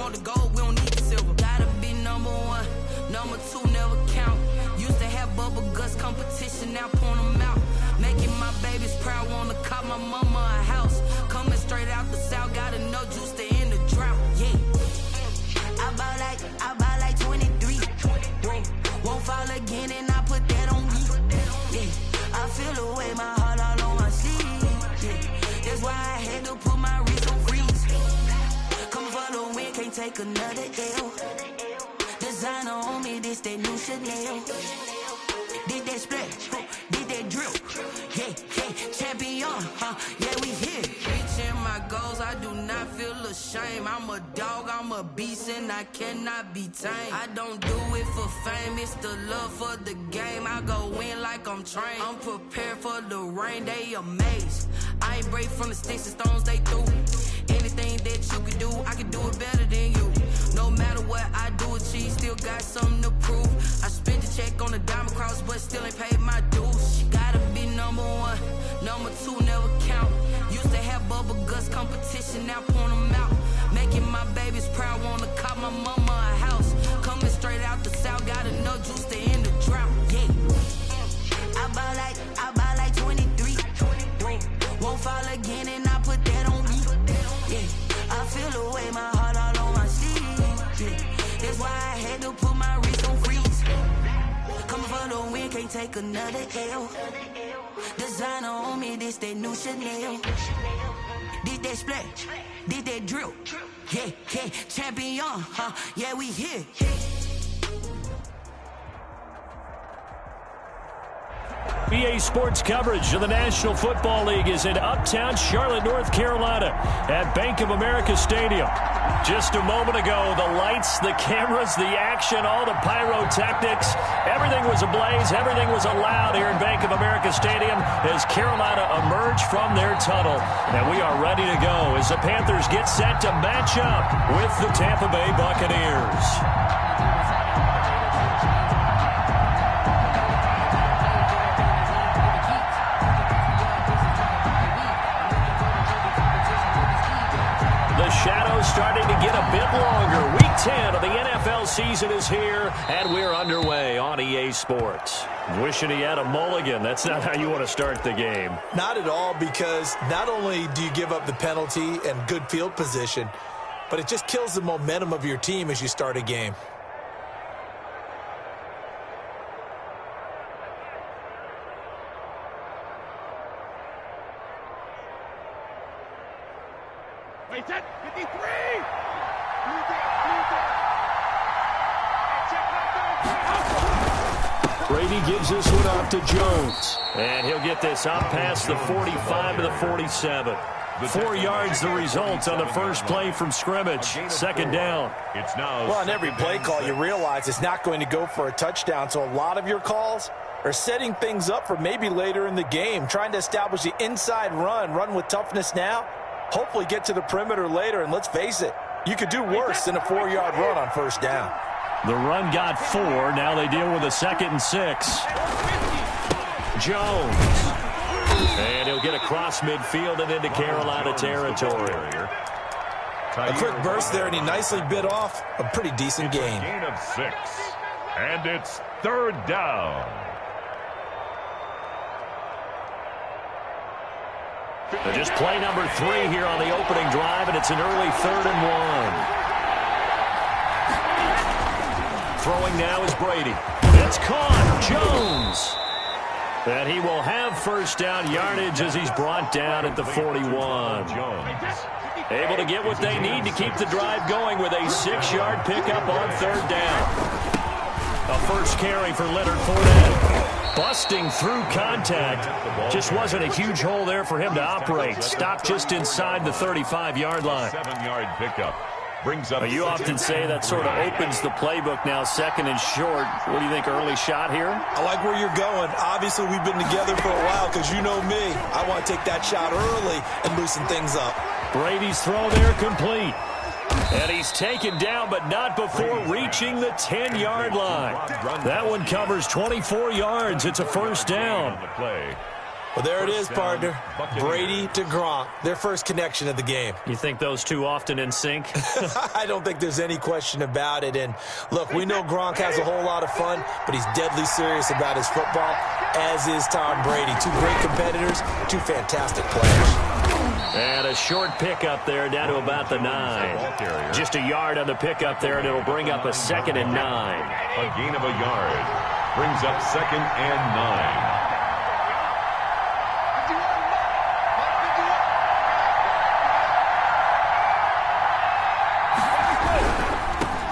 want the gold, we don't need the silver. Gotta be number one, number two never count. Used to have bubble guts competition, now point them out. Making my babies proud, wanna cop my mama a house. Coming straight out the south, gotta know juice to end the drought. Yeah, I buy like 23. Won't fall again, and I put that on me. Yeah, I feel the way, my heart all on my sleeve. Yeah, that's why I had to put my wrist on freeze. Coming for the win, can't take another L. Designer on me, this that new Chanel. Did that splash, did that drill. Yeah, champion, yeah, we here. Reaching my goals, I do not feel ashamed. I'm a dog, I'm a beast, and I cannot be tamed. I don't do it for fame, it's the love for the game. I go in like I'm trained. I'm prepared for the rain, they amazed. I ain't break from the sticks and stones they threw. Anything that you can do, I can do it better than you. No matter what I do achieve, still got something to prove. I spent the check on the diamond cross, but still ain't paid my dues. She gotta be number one, number two never count. Used to have bubble guts competition, now point them out. Making my babies proud, wanna cop my mama a house. Coming straight out the south, gotta know juice to end the drought. Yeah, I buy like 23. Won't fall again, and I put that on me. Yeah, I feel the way, my heart all on my sleeve. Yeah, that's why I had to put my wrist on freeze. Coming for the win, can't take another L. Designer on me, this that new Chanel. Did that splash, did that drill. Yeah, champion, yeah, we here. EA Sports coverage of the National Football League is in uptown Charlotte, North Carolina at Bank of America Stadium. Just a moment ago, the lights, the cameras, the action, all the pyrotechnics, everything was ablaze, everything was allowed here in Bank of America Stadium as Carolina emerged from their tunnel. And we are ready to go as the Panthers get set to match up with the Tampa Bay Buccaneers. Shadows starting to get a bit longer. Week 10 of the NFL season is here, and we're underway on EA Sports. Wishing he had a mulligan. That's not how you want to start the game. Not at all, because not only do you give up the penalty and good field position, but it just kills the momentum of your team as you start a game. Wait, 53! Brady gives this one off to Jones. And he'll get this up past the 45 to the 47. 4 yards the result on the first play from scrimmage. Second down. Well, on every play call, you realize it's not going to go for a touchdown. So a lot of your calls are setting things up for maybe later in the game, trying to establish the inside run with toughness now. Hopefully get to the perimeter later, and let's face it, you could do worse than a 4-yard run on first down. The run got 4. Now they deal with a 2nd and 6. Jones. And he'll get across midfield and into Carolina territory. A quick burst there, and he nicely bit off a pretty decent gain. Gain of 6. And it's 3rd down. Just play number 3 here on the opening drive, and it's an early 3rd and 1. Throwing now is Brady. It's caught. Jones. And he will have first down yardage as he's brought down at the 41. Jones. Able to get what they need to keep the drive going with a 6-yard pickup on 3rd down. A first carry for Leonard Fournette. Busting through contact. Just wasn't a huge hole there for him to operate. Stopped just inside the 35-yard line. 7-yard pickup. Brings up. You often say that sort of opens the playbook now, 2nd and short. What do you think, early shot here? I like where you're going. Obviously, we've been together for a while because you know me. I want to take that shot early and loosen things up. Brady's throw there complete. And he's taken down, but not before reaching the 10-yard line. That one covers 24 yards. It's a first down. Well, there it is, partner. Brady to Gronk, their first connection of the game. You think those two often in sync? I don't think there's any question about it. And, look, we know Gronk has a whole lot of fun, but he's deadly serious about his football, as is Tom Brady. Two great competitors, two fantastic players. And a short pickup there down to about the 9. Just a yard on the pickup there, and it'll bring up a 2nd and 9. A gain of a yard brings up 2nd and 9.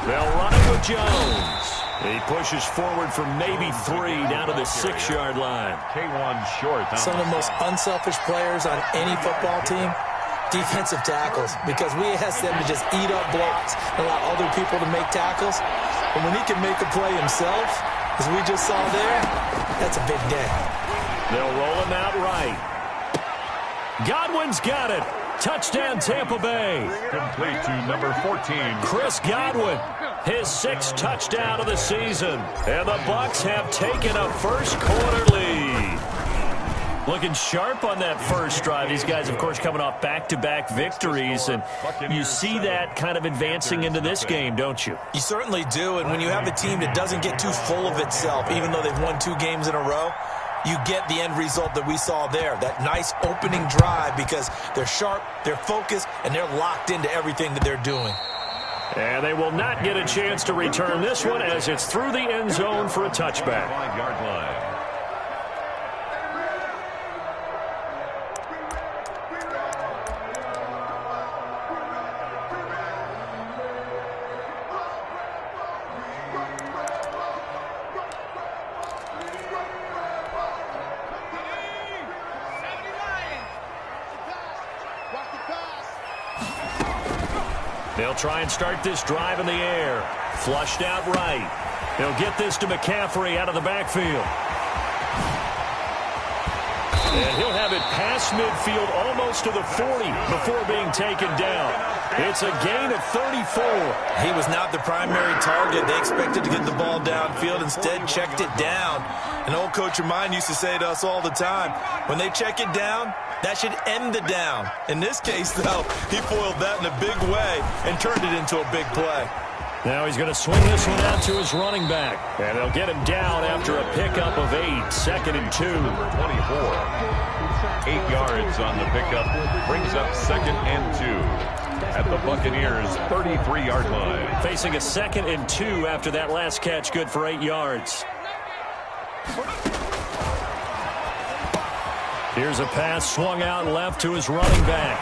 They'll run it with Jones. He pushes forward for maybe 3 down to the 6-yard line. K1 short. Some of the most unselfish players on any football team, defensive tackles, because we ask them to just eat up blocks and allow other people to make tackles. But when he can make a play himself, as we just saw there, that's a big day. They'll roll him out right. Godwin's got it. Touchdown, Tampa Bay. Complete to number 14. Chris Godwin, his 6th touchdown of the season. And the Bucs have taken a first-quarter lead. Looking sharp on that first drive. These guys, of course, coming off back-to-back victories, and you see that kind of advancing into this game, don't you? You certainly do, and when you have a team that doesn't get too full of itself, even though they've won 2 games in a row, you get the end result that we saw there, that nice opening drive, because they're sharp, they're focused, and they're locked into everything that they're doing. And they will not get a chance to return this one as it's through the end zone for a touchback. 5-yard line. They'll try and start this drive in the air. Flushed out right. They'll get this to McCaffrey out of the backfield. And he'll have it past midfield almost to the 40 before being taken down. It's a gain of 34. He was not the primary target. They expected to get the ball downfield. Instead, checked it down. An old coach of mine used to say to us all the time, when they check it down, that should end the down. In this case, though, he foiled that in a big way and turned it into a big play. Now he's going to swing this one out to his running back. And they'll get him down after a pickup of 8. 2nd and 2. Number 24. 8 yards on the pickup. Brings up 2nd and 2. At the Buccaneers' 33-yard line. Facing a 2nd and 2 after that last catch, good for 8 yards. Here's a pass swung out left to his running back.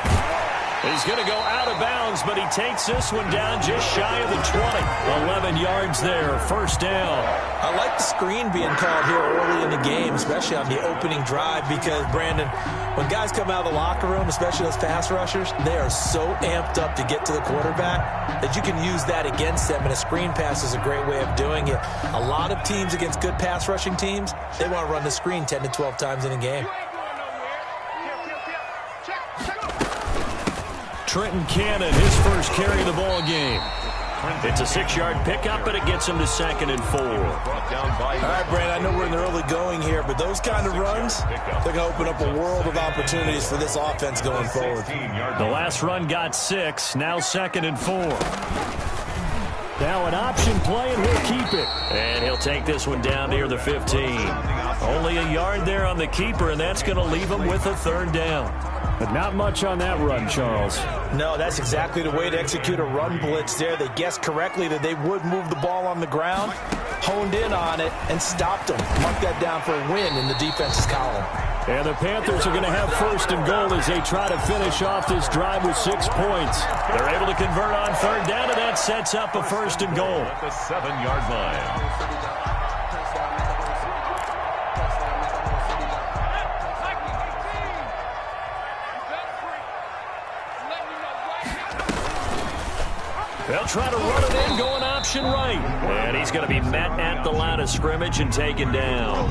He's going to go out of bounds, but he takes this one down just shy of the 20. 11 yards there, first down. I like the screen being called here early in the game, especially on the opening drive, because, Brandon, when guys come out of the locker room, especially those pass rushers, they are so amped up to get to the quarterback that you can use that against them, and a screen pass is a great way of doing it. A lot of teams against good pass rushing teams, they want to run the screen 10 to 12 times in a game. Trenton Cannon, his first carry of the ball game. It's a 6-yard pickup, but it gets him to 2nd and 4. All right, Brand, I know we're in the early going here, but those kind of runs, they're going to open up a world of opportunities for this offense going forward. The last run got 6, now 2nd and 4. Now an option play, and he'll keep it. And he'll take this one down near the 15. Only a yard there on the keeper, and that's going to leave him with a 3rd down. But not much on that run, Charles. No, that's exactly the way to execute a run blitz there. They guessed correctly that they would move the ball on the ground, honed in on it, and stopped them. Mark that down for a win in the defense's column. And the Panthers are going to have 1st and goal as they try to finish off this drive with 6 points. They're able to convert on 3rd down, and that sets up a 1st and goal. At the 7-yard line. They'll try to run it in, going option right. And he's going to be met at the line of scrimmage and taken down.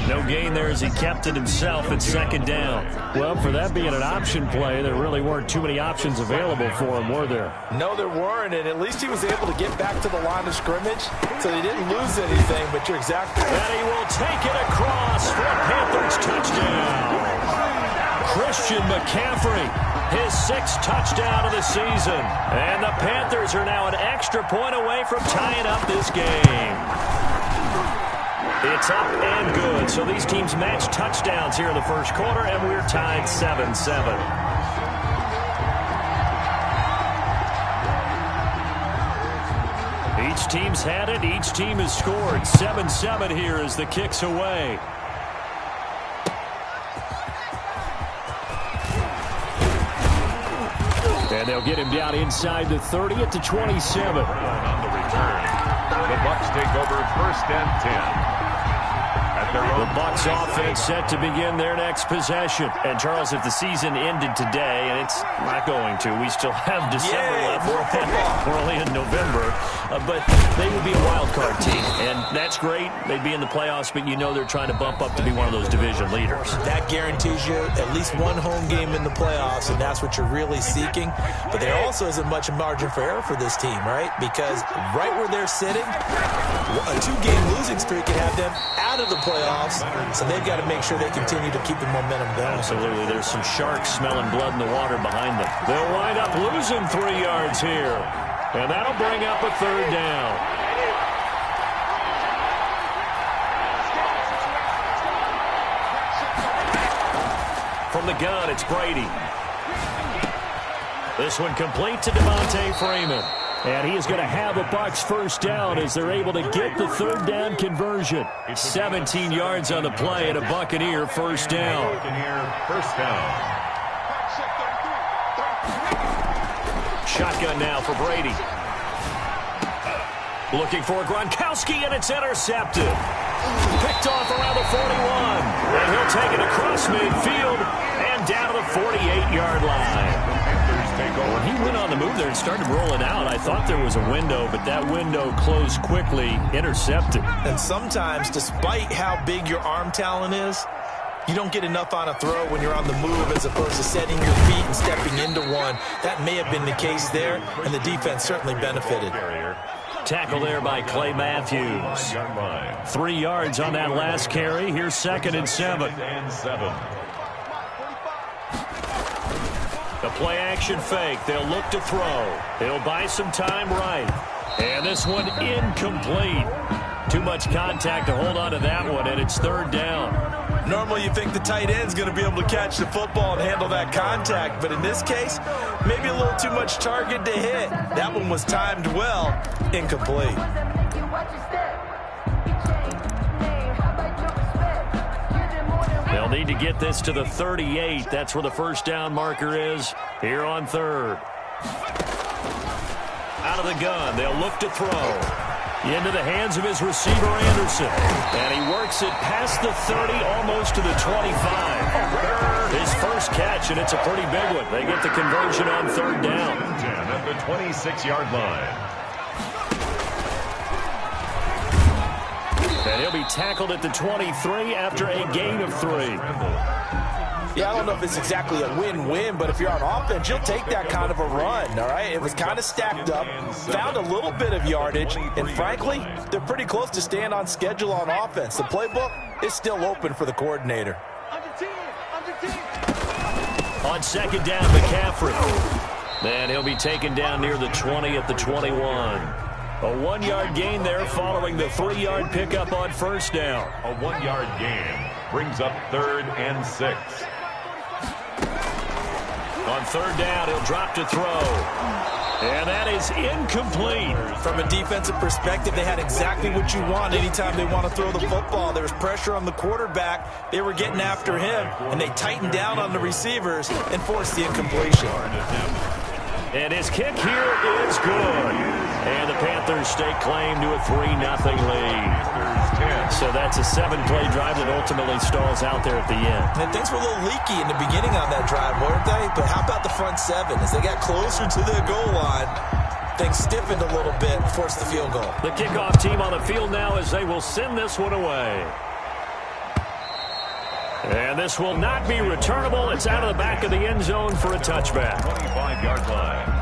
No gain there as he kept it himself at second down. Well, for that being an option play, there really weren't too many options available for him, were there? No, there weren't, and at least he was able to get back to the line of scrimmage, so he didn't lose anything, but you're exactly right. And he will take it across for a Panthers touchdown. Christian McCaffrey, his 6th touchdown of the season. And the Panthers are now an extra point away from tying up this game. It's up and good. So these teams match touchdowns here in the first quarter, and we're tied 7-7. Each team's had it. Each team has scored. 7-7 here as the kick's away. And they'll get him down inside the 30 at the 27. On the return, the Bucs take over 1st and 10. The Bucs offense set to begin their next possession. And, Charles, if the season ended today, and it's not going to, we still have December left. We're only in November. But they would be a wild card team, and that's great. They'd be in the playoffs, but you know they're trying to bump up to be one of those division leaders. That guarantees you at least one home game in the playoffs, and that's what you're really seeking. But there also isn't much margin for error for this team, right? Because right where they're sitting, a 2-game losing streak can have them out of the playoffs, so they've got to make sure they continue to keep the momentum going. Absolutely. There's some sharks smelling blood in the water behind them. They'll wind up losing 3 yards here. And that'll bring up a 3rd down. From the gun, it's Brady. This one complete to Devontae Freeman. And he is going to have a Bucs 1st down as they're able to get the 3rd down conversion. 17 yards on the play and a Buccaneer 1st down. Buccaneer 1st down. Shotgun now for Brady. Looking for Gronkowski, and it's intercepted. Picked off around the 41. And he'll take it across midfield and down to the 48-yard line. When he went on the move there and started rolling out, I thought there was a window, but that window closed quickly, intercepted. And sometimes, despite how big your arm talent is, you don't get enough on a throw when you're on the move as opposed to setting your feet and stepping into one. That may have been the case there, and the defense certainly benefited. Tackle there by Clay Matthews. 3 yards on that last carry. Here's 2nd and 7. The play action fake. They'll look to throw. He'll buy some time right. And this one incomplete. Too much contact to hold on to that one, and it's 3rd down. Normally you think the tight end's going to be able to catch the football and handle that contact, but in this case, maybe a little too much target to hit. That one was timed well, incomplete. They'll need to get this to the 38. That's where the 1st down marker is here on 3rd. Out of the gun, they'll look to throw. Into the hands of his receiver, Anderson. And he works it past the 30, almost to the 25. His first catch, and it's a pretty big one. They get the conversion on 3rd down. 10 at the 26-yard line. And he'll be tackled at the 23 after a gain of 3. Yeah, I don't know if it's exactly a win-win, but if you're on offense, you'll take that kind of a run, all right? It was kind of stacked up, found a little bit of yardage, and frankly, they're pretty close to staying on schedule on offense. The playbook is still open for the coordinator. On 2nd down, McCaffrey. And he'll be taken down near the 20 at the 21. A 1-yard gain there following the 3-yard pickup on 1st down. A 1-yard gain brings up 3rd and 6. On 3rd down, he'll drop to throw. And that is incomplete. From a defensive perspective, they had exactly what you want anytime they want to throw the football. There was pressure on the quarterback. They were getting after him, and they tightened down on the receivers and forced the incompletion. And his kick here is good. And the Panthers stake claim to a 3-0 lead. So that's a 7-play drive that ultimately stalls out there at the end. And things were a little leaky in the beginning on that drive, weren't they? But how about the front 7? As they got closer to the goal line, things stiffened a little bit, forced the field goal. The kickoff team on the field now as they will send this one away. And this will not be returnable. It's out of the back of the end zone for a touchback. 25-yard line.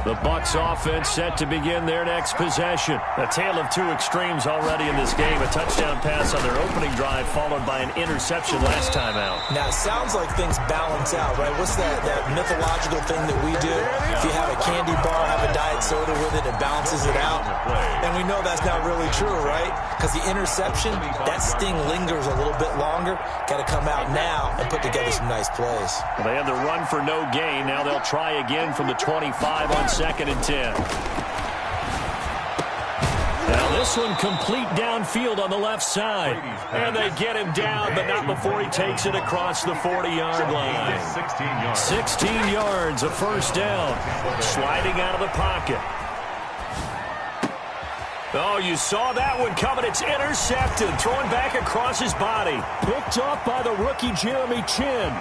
The Bucs offense set to begin their next possession. A tale of two extremes already in this game. A touchdown pass on their opening drive followed by an interception last time out. Now, it sounds like things balance out, right? What's that mythological thing that we do? If you have a candy bar, have a diet soda with it, it balances it out. And we know that's not really true, right? Because the interception, that sting lingers a little bit longer. Got to come out now and put together some nice plays. Well, they had the run for no gain. Now they'll try again from the 25 on 2nd and 10. Now this one complete downfield on the left side. And they get him down, but not before he takes it across the 40-yard line. 16 yards, a first down. Sliding out of the pocket. Oh, you saw that one coming. It's intercepted. Throwing back across his body. Picked up by the rookie Jeremy Chin.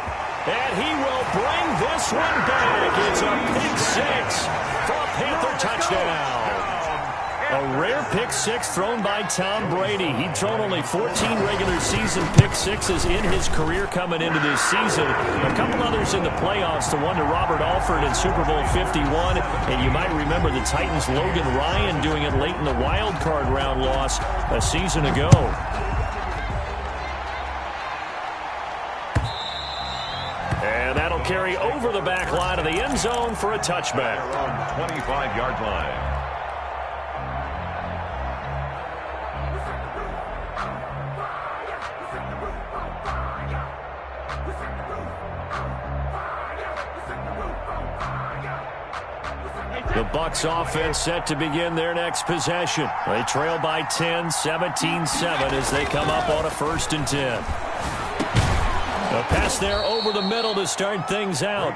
And he will bring this one back. It's a pick six for a Panther touchdown. A rare pick six thrown by Tom Brady. He'd thrown only 14 regular season pick sixes in his career coming into this season. A couple others in the playoffs, the one to Robert Alford in Super Bowl 51. And you might remember the Titans' Logan Ryan doing it late in the wild card round loss a season ago. And that'll carry over the back line of the end zone for a touchback. 25-yard line. The Bucs offense set to begin their next possession. They trail by 10, 17-7 as they come up on a 1st and 10. A pass there over the middle to start things out.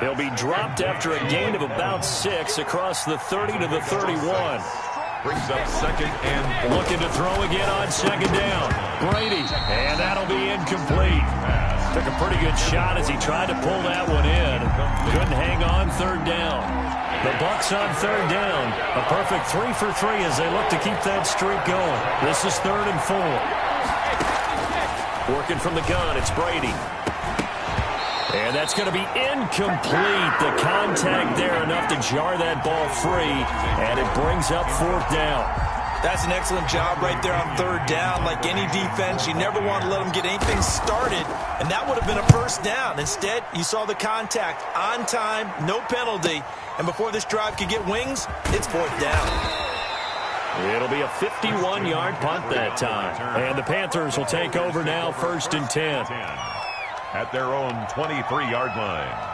He'll be dropped after a gain of about 6 across the 30 to the 31. Brings up 2nd and... Looking to throw again on 2nd down. Brady, and that'll be incomplete. Took a pretty good shot as he tried to pull that one in. Couldn't hang on 3rd down. The Bucs on 3rd down. A perfect 3 for 3 as they look to keep that streak going. This is 3rd and 4. Working from the gun, it's Brady. And that's going to be incomplete. The contact there enough to jar that ball free. And it brings up 4th down. That's an excellent job right there on 3rd down. Like any defense, you never want to let them get anything started, and that would have been a 1st down. Instead, you saw the contact on time, no penalty, and before this drive could get wings, it's 4th down. It'll be a 51-yard punt that time. And the Panthers will take over now, 1st and 10. At their own 23-yard line.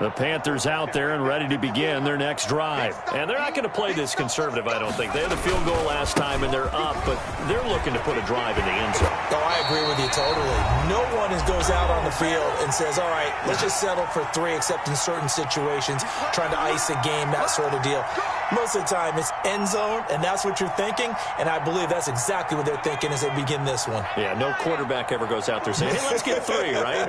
The Panthers out there and ready to begin their next drive. And they're not going to play this conservative, I don't think. They had the field goal last time, and they're up, but they're looking to put a drive in the end zone. Oh, I agree with you totally. No one goes out on the field and says, all right, let's just settle for 3, except in certain situations, trying to ice a game, that sort of deal. Most of the time, it's end zone, and that's what you're thinking, and I believe that's exactly what they're thinking as they begin this one. Yeah, no quarterback ever goes out there saying, hey, let's get 3, right?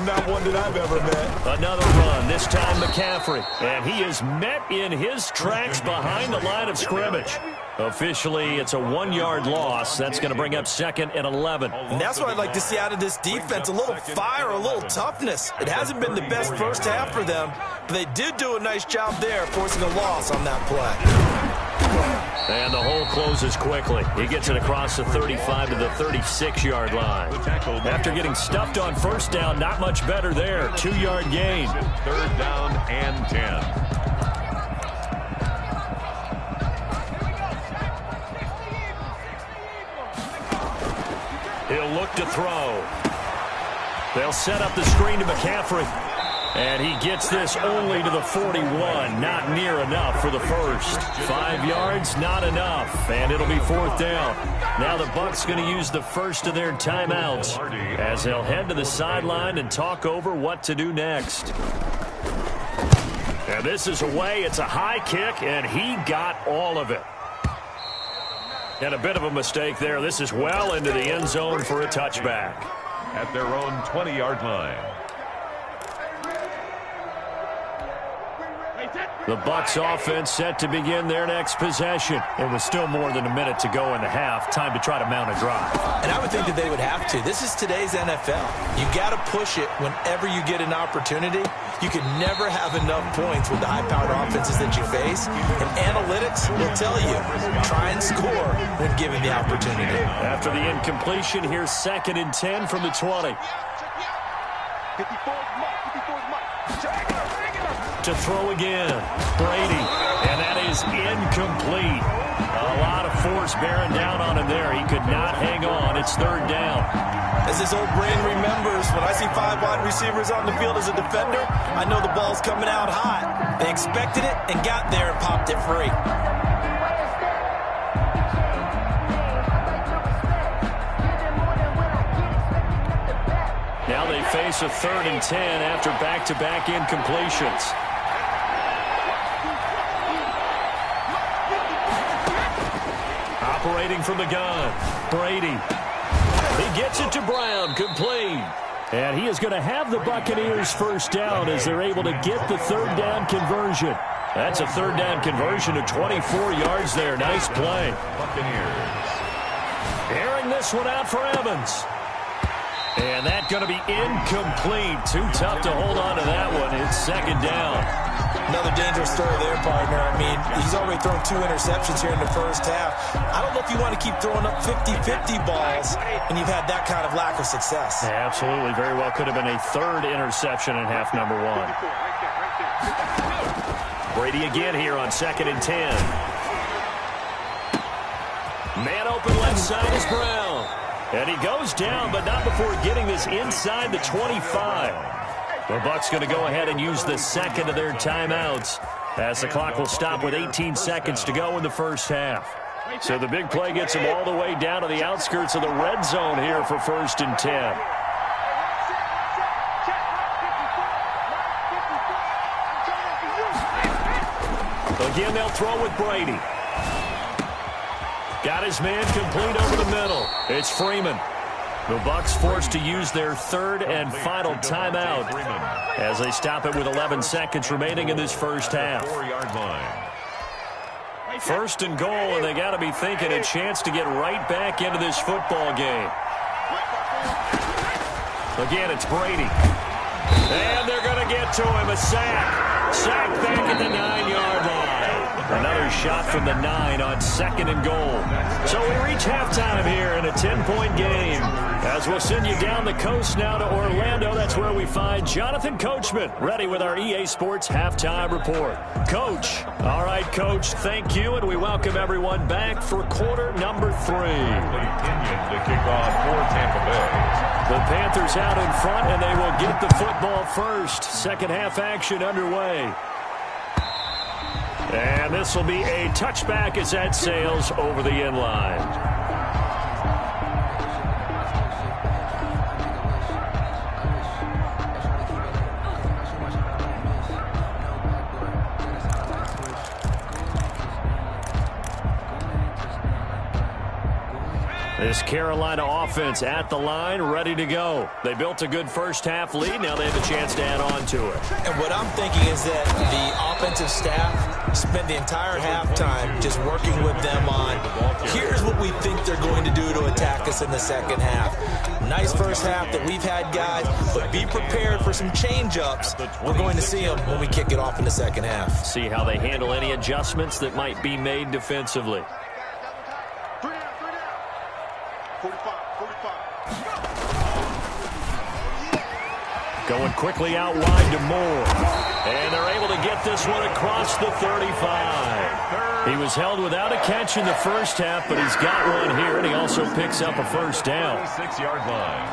Not one that I've ever met. Another run, this time McCaffrey. And he is met in his tracks behind the line of scrimmage. Officially, it's a 1-yard loss. That's going to bring up 2nd and 11. And that's what I'd like to see out of this defense, a little fire, a little toughness. It hasn't been the best first half for them, but they did do a nice job there, forcing a loss on that play. And the hole closes quickly. He gets it across the 35 to the 36-yard line. After getting stuffed on 1st down, not much better there. 2-yard gain. 3rd down and 10. He'll look to throw. They'll set up the screen to McCaffrey. And he gets this only to the 41. Not near enough for the first. 5 yards, not enough. And it'll be 4th down. Now the Bucs going to use the first of their timeouts as they'll head to the sideline and talk over what to do next. And this is away. It's a high kick, and he got all of it. And a bit of a mistake there. This is well into the end zone for a touchback. At their own 20-yard line. The Bucs offense set to begin their next possession. It was still more than a minute to go in the half. Time to try to mount a drive. And I would think that they would have to. This is today's NFL. You got to push it whenever you get an opportunity. You can never have enough points with the high-powered offenses that you face. And analytics will tell you, try and score when given the opportunity. After the incompletion, here's 2nd and 10 from the 20. To throw again, Brady, and that is incomplete. A lot of force bearing down on him there. He could not hang on. It's 3rd down. As this old brain remembers, when I see 5 wide receivers on the field as a defender, I know the ball's coming out hot. They expected it and got there and popped it free. Now they face a 3rd and 10 after back-to-back incompletions. Operating from the gun, Brady. He gets it to Brown, complete. And he is going to have the Buccaneers first down as they're able to get the 3rd down conversion. That's a 3rd down conversion of 24 yards there. Nice play. Buccaneers. Airing this one out for Evans. And that's going to be incomplete. Too tough to hold on to that one. It's 2nd down. Another dangerous throw there, partner. I mean, he's already thrown 2 interceptions here in the first half. I don't know if you want to keep throwing up 50-50 balls when you've had that kind of lack of success. Yeah, absolutely. Very well could have been a 3rd interception in half number 1. Brady again here on 2nd and 10. Man open left side is Brown. And he goes down, but not before getting this inside the 25. The Bucs going to go ahead and use the 2nd of their timeouts as the clock will stop with 18 seconds to go in the first half. So the big play gets him all the way down to the outskirts of the red zone here for 1st and 10. Again, they'll throw with Brady. Got his man complete over the middle. It's Freeman. The Bucs forced to use their 3rd and final timeout as they stop it with 11 seconds remaining in this first half. 4-yard line. 1st and goal, and they got to be thinking a chance to get right back into this football game. Again, it's Brady. And they're going to get to him. A sack. Sack back at the 9-yard line. Another shot from the 9 on 2nd and goal. So we reach halftime here in a 10-point game. As we'll send you down the coast now to Orlando, that's where we find Jonathan Coachman, ready with our EA Sports Halftime Report. Coach. All right, Coach, thank you, and we welcome everyone back for quarter number 3. To kick off for Tampa Bay. The Panthers out in front, and they will get the football first. Second half action underway. And this will be a touchback as that sails over the end line. This Carolina offense at the line, ready to go. They built a good first half lead. Now they have a chance to add on to it. And what I'm thinking is that the offensive staff spent the entire halftime just working with them on, here's what we think they're going to do to attack us in the second half. Nice first half that we've had, guys, but be prepared for some change-ups. We're going to see them when we kick it off in the second half. See how they handle any adjustments that might be made defensively. Going quickly out wide to Moore. And they're able to get this one across the 35. He was held without a catch in the first half, but he's got one here, and he also picks up a first down. 6-yard line.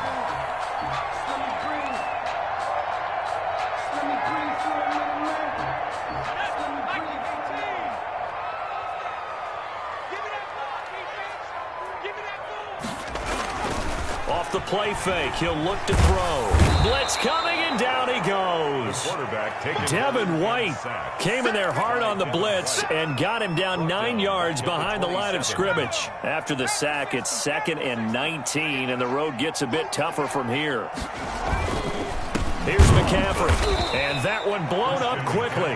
Off the play fake, he'll look to throw. Blitz coming, And down he goes. Devin White came in there hard on the blitz and got him down 9 yards behind the line of scrimmage. After the sack, it's 2nd and 19, and the road gets a bit tougher from here. Here's McCaffrey, and that one blown up quickly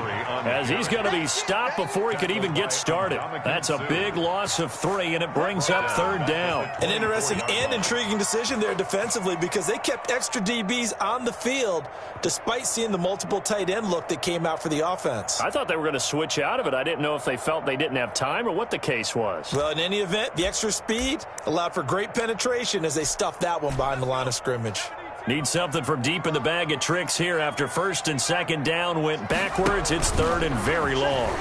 as he's going to be stopped before he could even get started. That's a big loss of 3, and it brings up 3rd down. An interesting and intriguing decision there defensively because they kept extra DBs on the field despite seeing the multiple tight end look that came out for the offense. I thought they were going to switch out of it. I didn't know if they felt they didn't have time or what the case was. Well, in any event, the extra speed allowed for great penetration as they stuffed that one behind the line of scrimmage. Need something from deep in the bag of tricks here after 1st and 2nd down went backwards. It's 3rd and very long.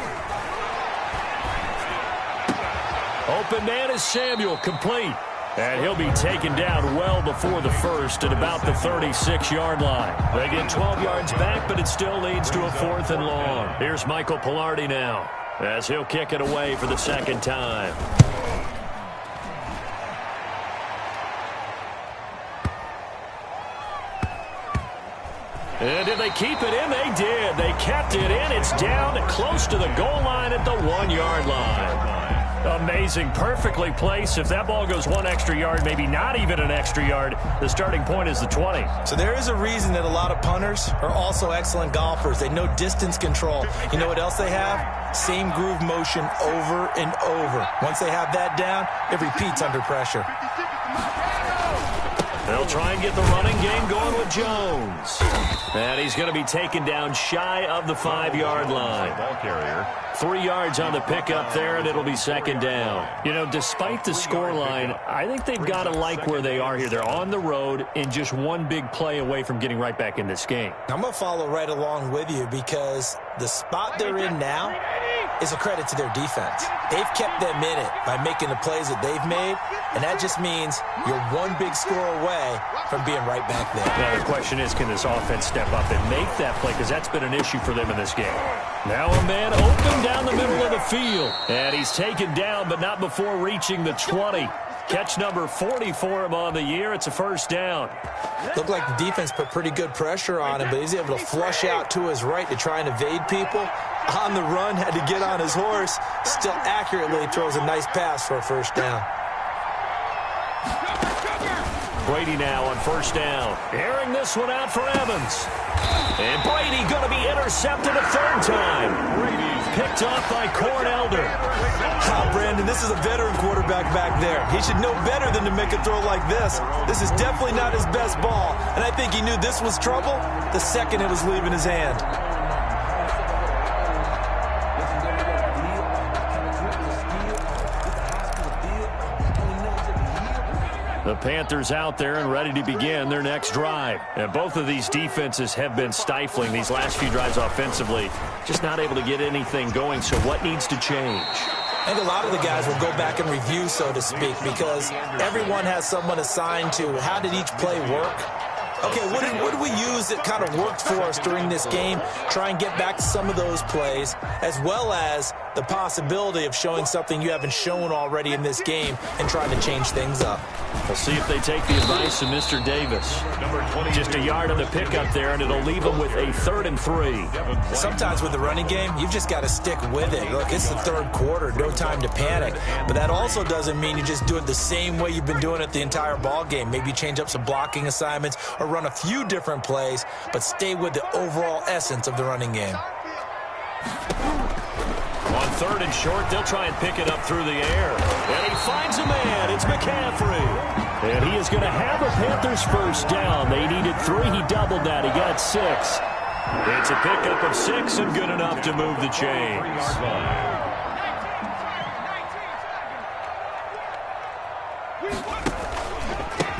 Open man is Samuel, complete. And he'll be taken down well before the 1st at about the 36-yard line. They get 12 yards back, but it still leads to a 4th and long. Here's Michael Pilardi now as he'll kick it away for the 2nd time. And did they keep it in? They did. They kept it in. It's down close to the goal line at the 1-yard line. Amazing. Perfectly placed. If that ball goes 1 extra yard, maybe not even an extra yard, the starting point is the 20. So there is a reason that a lot of punters are also excellent golfers. They know distance control. You know what else they have? Same groove motion over and over. Once they have that down, it repeats under pressure. They'll try and get the running game going with Jones. And he's going to be taken down shy of the 5-yard line. Ball carrier. 3 yards on the pickup there, and it'll be 2nd down. You know, despite the scoreline, I think they've got to like where they are here. They're on the road and just one big play away from getting right back in this game. I'm going to follow right along with you because the spot they're in now is a credit to their defense. They've kept them in it by making the plays that they've made, and that just means you're one big score away from being right back there. Now, the question is, can this offense step up and make that play? Because that's been an issue for them in this game. Now a man open down the middle of the field. And he's taken down, but not before reaching the 20. Catch number 40 for him on the year. It's a 1st down. Looked like the defense put pretty good pressure on him, but he's able to flush out to his right to try and evade people. On the run, had to get on his horse. Still accurately throws a nice pass for a 1st down. Brady now on 1st down. Airing this one out for Evans. And Brady going to be intercepted a 3rd time. Brady's picked off by Corn Elder. Brandon, this is a veteran quarterback back there. He should know better than to make a throw like this. This is definitely not his best ball, and I think he knew this was trouble the second it was leaving his hand. The Panthers out there and ready to begin their next drive. And both of these defenses have been stifling these last few drives offensively. Just not able to get anything going, so what needs to change? I think a lot of the guys will go back and review, so to speak, because everyone has someone assigned to how did each play work. Okay, what did we use that kind of worked for us during this game? Try and get back to some of those plays, as well as the possibility of showing something you haven't shown already in this game and trying to change things up. We'll see if they take the advice of Mr. Davis. Just a yard on the pickup there, and it'll leave them with a 3rd and 3. Sometimes with the running game, you've just got to stick with it. Look, it's the 3rd quarter, no time to panic. But that also doesn't mean you just do it the same way you've been doing it the entire ball game. Maybe change up some blocking assignments or run a few different plays, but stay with the overall essence of the running game. On 3rd and short, they'll try and pick it up through the air. And he finds a man. It's McCaffrey. And he is going to have a Panthers 1st down. They needed 3. He doubled that. He got 6. It's a pickup of 6 and good enough to move the chains.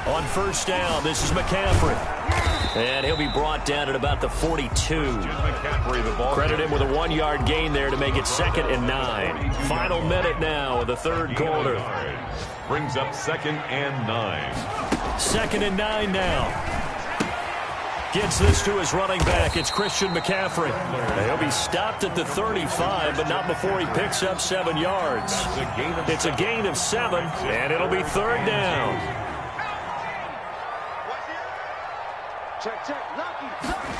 On 1st down, this is McCaffrey. And he'll be brought down at about the 42. Credit him with a 1-yard gain there to make it 2nd and 9. Final minute now of the 3rd quarter. Brings up 2nd and 9. 2nd and 9 now. Gets this to his running back. It's Christian McCaffrey. He'll be stopped at the 35, but not before he picks up 7 yards. It's a gain of 7, and it'll be 3rd down. Check, check, lucky.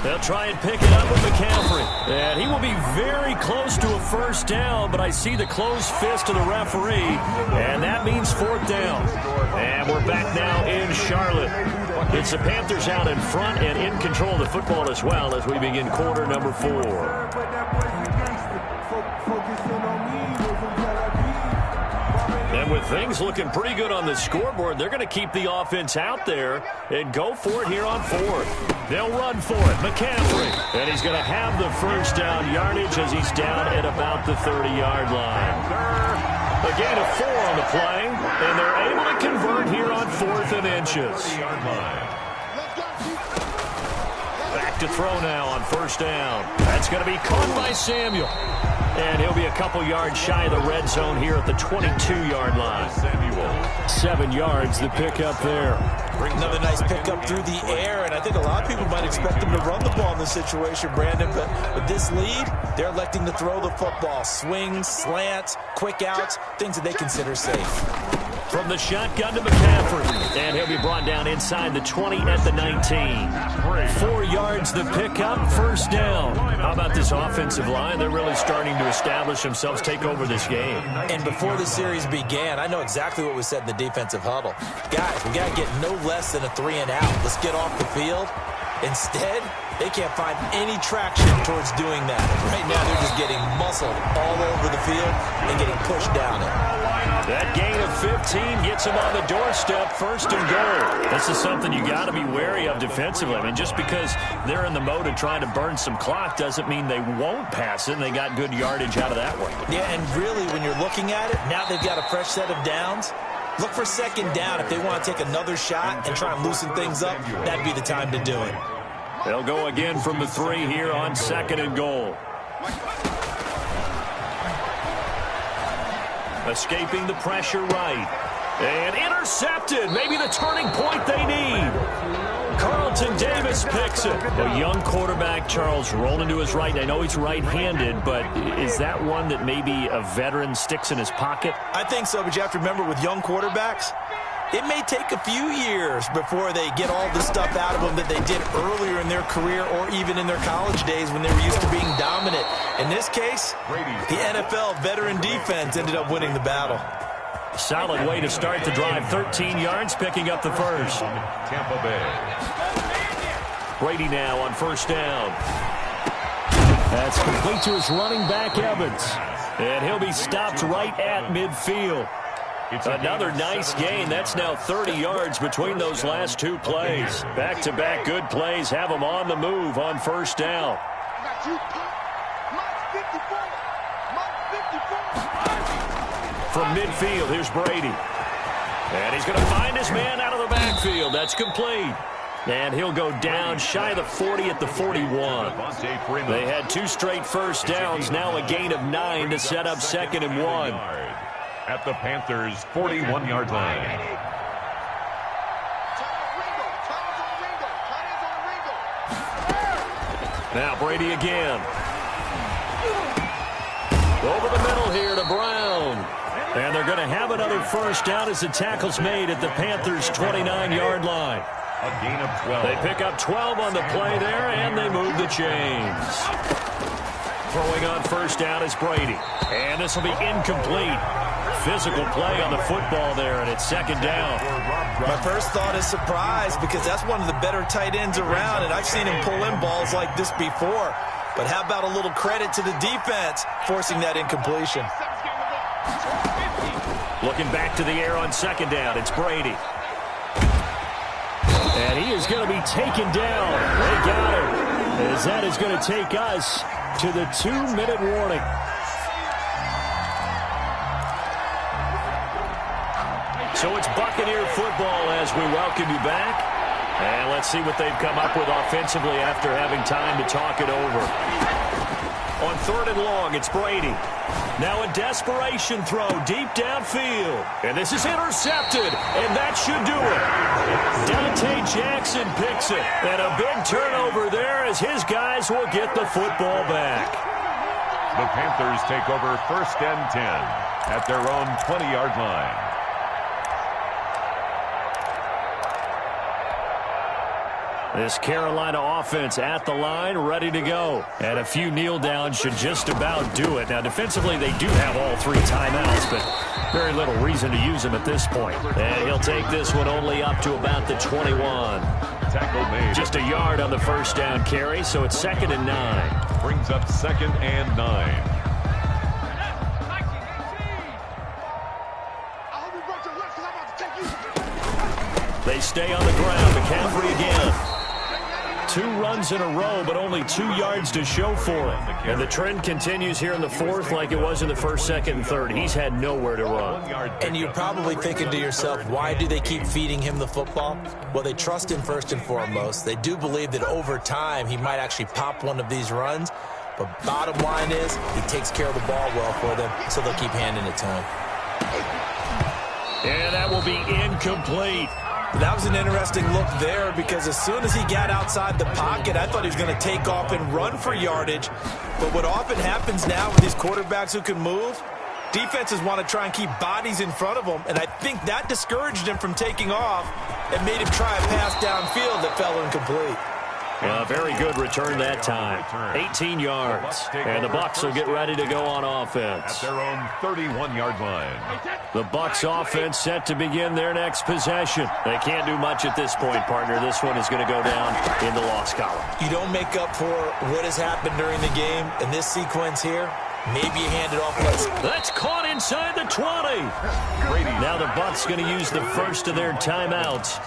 They'll try and pick it up with McCaffrey. And he will be very close to a first down, but I see the closed fist of the referee, and that means fourth down. And we're back now in Charlotte. It's the Panthers out in front and in control of the football as well as we begin quarter number 4. And with things looking pretty good on the scoreboard, they're going to keep the offense out there and go for it here on fourth. They'll run for it. McCaffrey. And he's going to have the first down yardage as he's down at about the 30-yard line. A gain of 4 on the play, and they're able to convert here on 4th and inches. Back to throw now on first down. That's going to be caught by Samuel. And he'll be a couple yards shy of the red zone here at the 22-yard line. 7 yards the pickup there. Another nice pickup through the air, and I think a lot of people might expect them to run the ball in this situation, Brandon, but with this lead, they're electing to throw the football. Swings, slants, quick outs, things that they consider safe. From the shotgun to McCaffrey, and he'll be brought down inside the 20 at the 19. 4 yards the pickup, first down. How about this offensive line? They're really starting to establish themselves, take over this game. And before the series began, I know exactly what was said in the defensive huddle. Guys, we got to get no less than a 3 and out. Let's get off the field. Instead, they can't find any traction towards doing that. Right now, they're just getting muscled all over the field and getting pushed down it. That gain of 15 gets them on the doorstep, first and goal. This is something you got to be wary of defensively. I mean, just because they're in the mode of trying to burn some clock doesn't mean they won't pass it, and they got good yardage out of that one. Yeah, and really, when you're looking at it, now they've got a fresh set of downs. Look for second down. If they want to take another shot and try and loosen things up, that'd be the time to do it. They'll go again from the 3 here on second and goal. Escaping the pressure right. And intercepted. Maybe the turning point they need. Carlton Davis picks it. A young quarterback, Charles, rolling to his right. I know he's right-handed, but is that one that maybe a veteran sticks in his pocket? I think so, but you have to remember with young quarterbacks, it may take a few years before they get all the stuff out of them that they did earlier in their career or even in their college days when they were used to being dominant. In this case, the NFL veteran defense ended up winning the battle. Solid way to start the drive. 13 yards, picking up the first. Tampa Bay. Brady now on first down. That's complete to his running back, Evans. And he'll be stopped right at midfield. Another nice gain. That's now 30 yards between those last 2 plays. Back-to-back good plays have them on the move on first down. From midfield, here's Brady. And he's going to find his man out of the backfield. That's complete. And he'll go down shy of the 40 at the 41. They had 2 straight first downs. Now a gain of 9 to set up second and 1. At the Panthers' 41-yard line. Now Brady again. Over the middle here to Brown. And they're going to have another first down as the tackle's made at the Panthers' 29-yard line. A gain of 12. They pick up 12 on the play there, and they move the chains. Throwing on first down is Brady. And this will be incomplete. Physical play on the football there, and it's second down. My first thought is surprise because that's one of the better tight ends around, and I've seen him pull in balls like this before. But how about a little credit to the defense forcing that incompletion? Looking back to the air on second down, it's Brady. And he is going to be taken down. They got him. As that is going to take us to the 2-minute warning. So it's Buccaneer football as we welcome you back. And let's see what they've come up with offensively after having time to talk it over. On third and long, it's Brady. Now a desperation throw deep downfield. And this is intercepted, and that should do it. Dante Jackson picks it. And a big turnover there as his guys will get the football back. The Panthers take over first and 10 at their own 20-yard line. This Carolina offense at the line, ready to go. And a few kneel downs should just about do it. Now, defensively, they do have all 3 timeouts, but very little reason to use them at this point. And he'll take this one only up to about the 21. Tackle made. Just a yard on the first down carry, so it's 2nd and 9. Brings up 2nd and 9. They stay on the ground. McCaffrey again. 2 runs in a row, but only 2 yards to show for it. And the trend continues here in the 4th like it was in the 1st, 2nd, and 3rd. He's had nowhere to run. And you're probably thinking to yourself, why do they keep feeding him the football? Well, they trust him first and foremost. They do believe that over time he might actually pop one of these runs. But bottom line is he takes care of the ball well for them, so they'll keep handing it to him. And that will be incomplete. That was an interesting look there because as soon as he got outside the pocket, I thought he was going to take off and run for yardage. But what often happens now with these quarterbacks who can move, defenses want to try and keep bodies in front of them, and I think that discouraged him from taking off and made him try a pass downfield that fell incomplete. Well, very good return that time. 18 yards. And the Bucs will get ready to go on offense. At their own 31-yard line. The Bucs offense set to begin their next possession. They can't do much at this point, partner. This one is going to go down in the loss column. You don't make up for what has happened during the game. In this sequence here, maybe you hand it off. That's caught inside the 20. Now the Bucs going to use the first of their timeouts,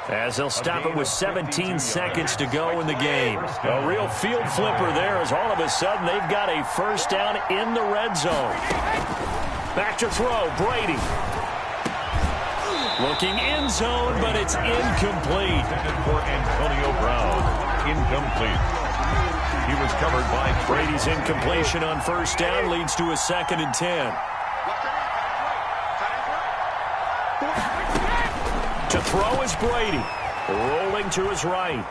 as they'll stop it with 17 seconds to go in the game. A real field flipper there, as all of a sudden they've got a first down in the red zone. Back to throw, Brady. Looking end zone, but it's incomplete. For Antonio Brown, incomplete. He was covered by Brady's incompletion on first down leads to a 2nd and 10. To throw is Brady. Rolling to his right.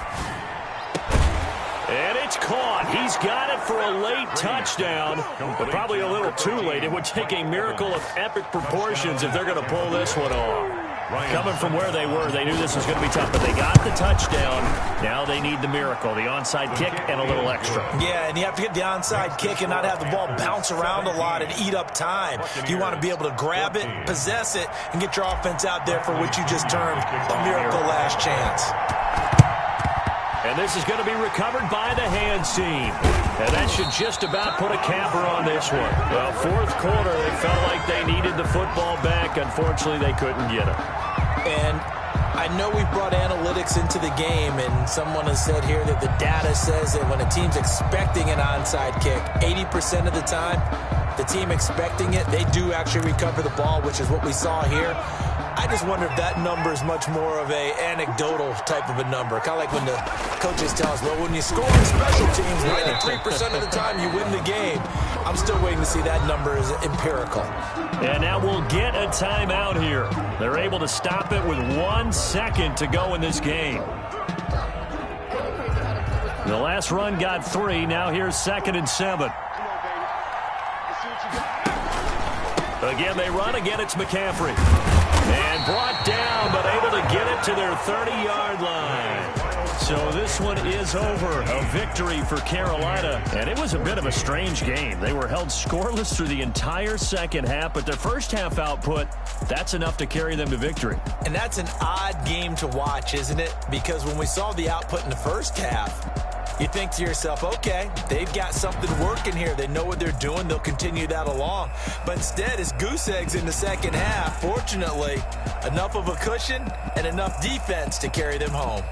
And it's caught. He's got it for a late touchdown, but probably a little too late. It would take a miracle of epic proportions if they're going to pull this one off. Coming from where they were, they knew this was going to be tough, but they got the touchdown. Now they need the miracle, the onside kick and a little extra. Yeah, and you have to get the onside kick and not have the ball bounce around a lot and eat up time. You want to be able to grab it, possess it, and get your offense out there for what you just termed a miracle last chance. And this is going to be recovered by the hands team. And that should just about put a capper on this one. Well, 4th quarter, they felt like they needed the football back. Unfortunately, they couldn't get it. And I know we've brought analytics into the game, and someone has said here that the data says that when a team's expecting an onside kick, 80% of the time, the team expecting it, they do actually recover the ball, which is what we saw here. I just wonder if that number is much more of a anecdotal type of a number. Kind of like when the coaches tell us, well, when you score on special teams, 93% of the time you win the game. I'm still waiting to see that number is empirical. And now we'll get a timeout here. They're able to stop it with 1 second to go in this game. The last run got 3. Now here's 2nd and 7. Again, they run. Again, it's McCaffrey. And brought down, but able to get it to their 30-yard line. So this one is over. A victory for Carolina. And it was a bit of a strange game. They were held scoreless through the entire second half, but their first half output, that's enough to carry them to victory. And that's an odd game to watch, isn't it? Because when we saw the output in the first half, you think to yourself, okay, they've got something working here. They know what they're doing. They'll continue that along. But instead, it's goose eggs in the second half. Fortunately, enough of a cushion and enough defense to carry them home.